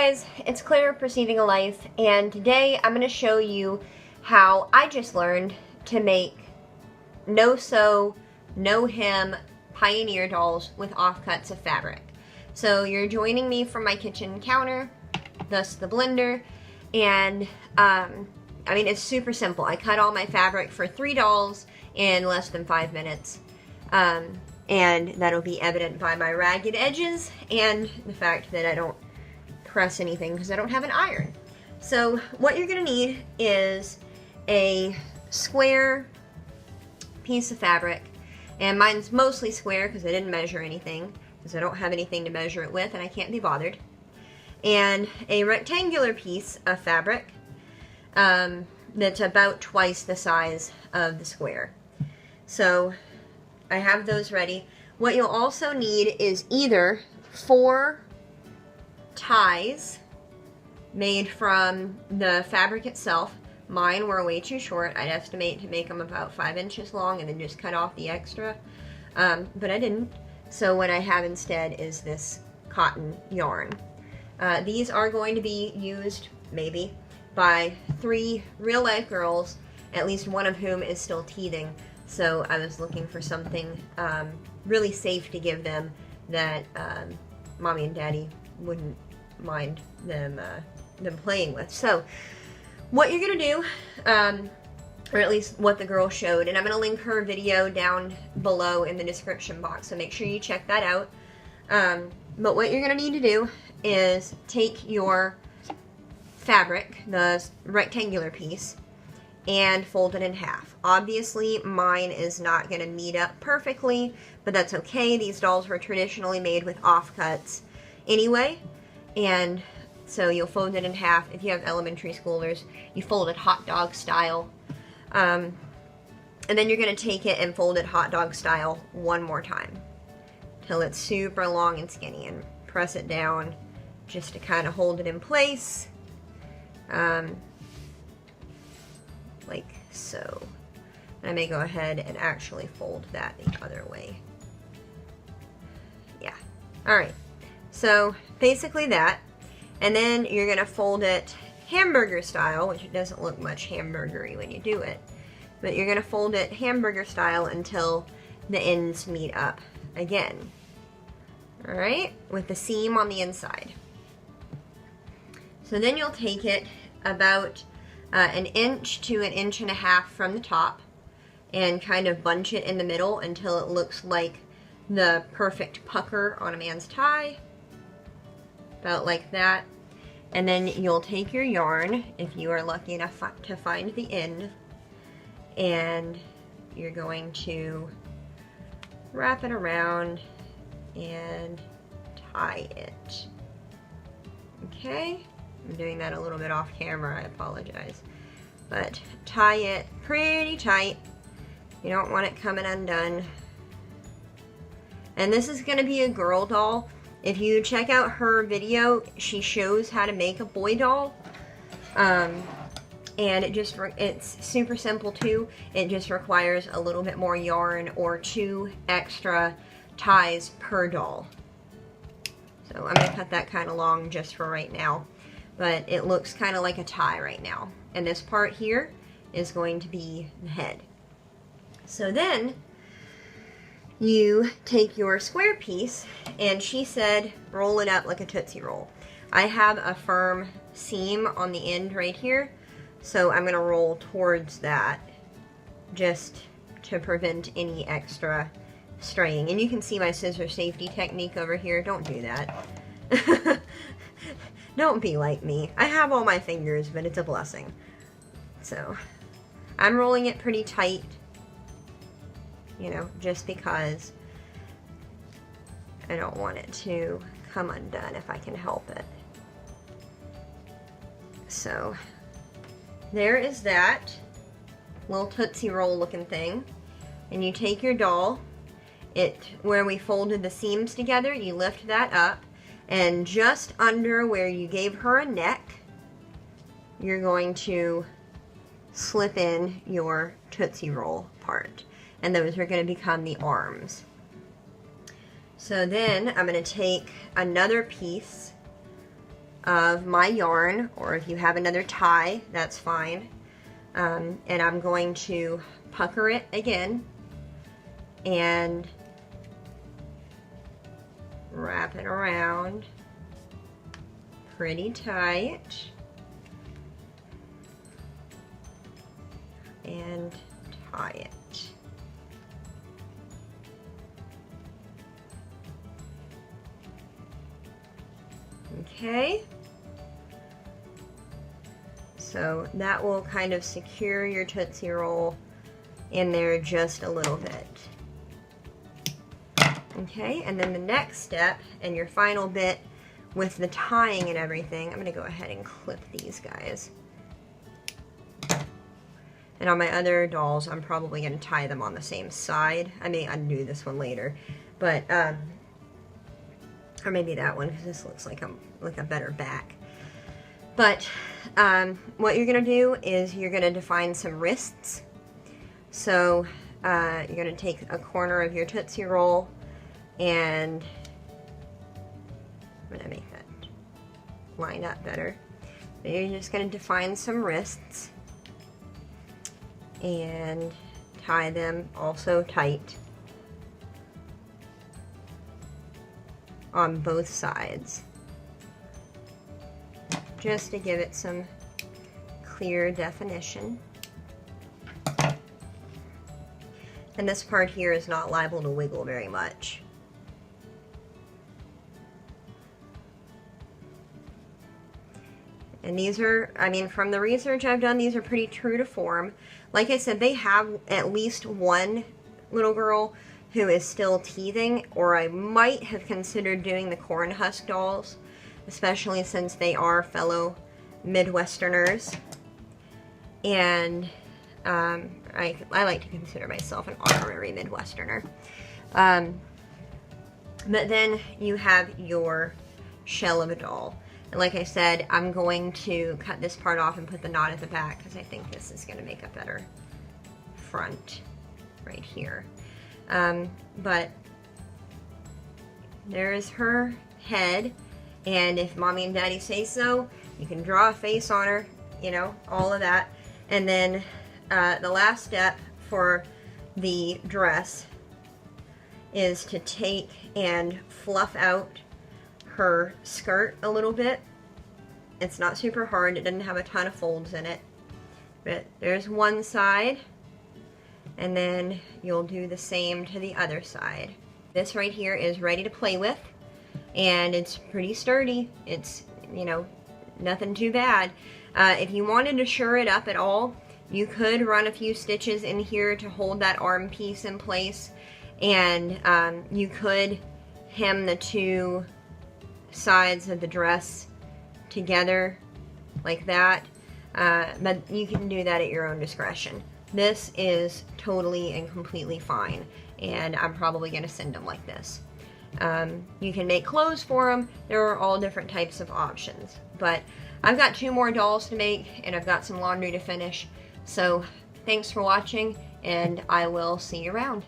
guys, it's Claire Perceiving a Life, and today I'm going to show you how I just learned to make no-sew, no-hem Pioneer dolls with offcuts of fabric. So you're joining me from my kitchen counter, thus the blender, and I mean, it's super simple. I cut all my fabric for 3 dolls in less than 5 minutes. And that'll be evident by my ragged edges and the fact that I don't press anything because I don't have an iron. So what you're going to need is a square piece of fabric, and mine's mostly square because I didn't measure anything because I don't have anything to measure it with and I can't be bothered, and a rectangular piece of fabric that's about twice the size of the square. So I have those ready. What you'll also need is either 4 ties made from the fabric itself. Mine were way too short. I'd estimate to make them about 5 inches long and then just cut off the extra. But I didn't. So what I have instead is this cotton yarn. These are going to be used, maybe, by 3 real-life girls, at least one of whom is still teething. So I was looking for something really safe to give them that Mommy and Daddy wouldn't mind them playing with. So what you're going to do, or at least what the girl showed, and I'm going to link her video down below in the description box, so make sure you check that out. But what you're going to need to do is take your fabric, the rectangular piece, and fold it in half. Obviously, mine is not going to meet up perfectly, but that's okay. These dolls were traditionally made with offcuts anyway, and so you'll fold it in half. If you have elementary schoolers, you fold it hot dog style, and then you're going to take it and fold it hot dog style one more time till it's super long and skinny, and press it down just to kind of hold it in place. Like so. And I may go ahead and actually fold that the other way. Yeah. Alright. So basically that. And then you're going to fold it hamburger style, which it doesn't look much hamburgery when you do it. But you're going to fold it hamburger style until the ends meet up again. Alright? With the seam on the inside. So then you'll take it about 1 inch to 1.5 inches from the top and kind of bunch it in the middle until it looks like the perfect pucker on a man's tie. About like that. And then you'll take your yarn, if you are lucky enough to find the end, and you're going to wrap it around and tie it. Okay? I'm doing that a little bit off camera, I apologize. But tie it pretty tight. You don't want it coming undone. And this is going to be a girl doll. If you check out her video, she shows how to make a boy doll. And it's super simple too. It just requires a little bit more yarn or 2 extra ties per doll. So I'm going to cut that kind of long just for right now. But it looks kind of like a tie right now. And this part here is going to be the head. So then you take your square piece, and she said roll it up like a Tootsie Roll. I have a firm seam on the end right here, so I'm going to roll towards that just to prevent any extra straying. And you can see my scissor safety technique over here. Don't do that. Don't be like me. I have all my fingers, but it's a blessing. So, I'm rolling it pretty tight, you know, just because I don't want it to come undone if I can help it. So, there is that little Tootsie Roll looking thing. And you take your doll, where we folded the seams together, you lift that up, and just under where you gave her a neck, you're going to slip in your Tootsie Roll part. And those are going to become the arms. So then I'm going to take another piece of my yarn, or if you have another tie, that's fine. And I'm going to pucker it again and wrap it around pretty tight and tie it. Okay, so that will kind of secure your Tootsie Roll in there just a little bit. Okay, and then the next step and your final bit with the tying and everything, I'm going to go ahead and clip these guys. And on my other dolls, I'm probably going to tie them on the same side. I may undo this one later, but, or maybe that one, because this looks like a better back. But what you're going to do is you're going to define some wrists. So you're going to take a corner of your Tootsie Roll, and I'm going to make that line up better. So you're just going to define some wrists and tie them also tight on both sides, just to give it some clear definition. And this part here is not liable to wiggle very much. And these are, I mean, from the research I've done, these are pretty true to form. Like I said, they have at least one little girl who is still teething, or I might have considered doing the corn husk dolls, especially since they are fellow Midwesterners. And I like to consider myself an honorary Midwesterner. But then you have your shell of a doll. And like I said, I'm going to cut this part off and put the knot at the back, because I think this is going to make a better front right here. But there is her head, and if mommy and daddy say so, you can draw a face on her, you know, all of that. And then the last step for the dress is to take and fluff out her skirt a little bit. It's not super hard, it doesn't have a ton of folds in it, but there's one side, and then you'll do the same to the other side. This right here is ready to play with, and it's pretty sturdy. It's, you know, nothing too bad. If you wanted to shore it up at all, you could run a few stitches in here to hold that arm piece in place, and you could hem the two sides of the dress together like that, but you can do that at your own discretion. This is totally and completely fine, and I'm probably going to send them like this. You can make clothes for them. There are all different types of options, but I've got 2 more dolls to make, and I've got some laundry to finish. So thanks for watching, and I will see you around.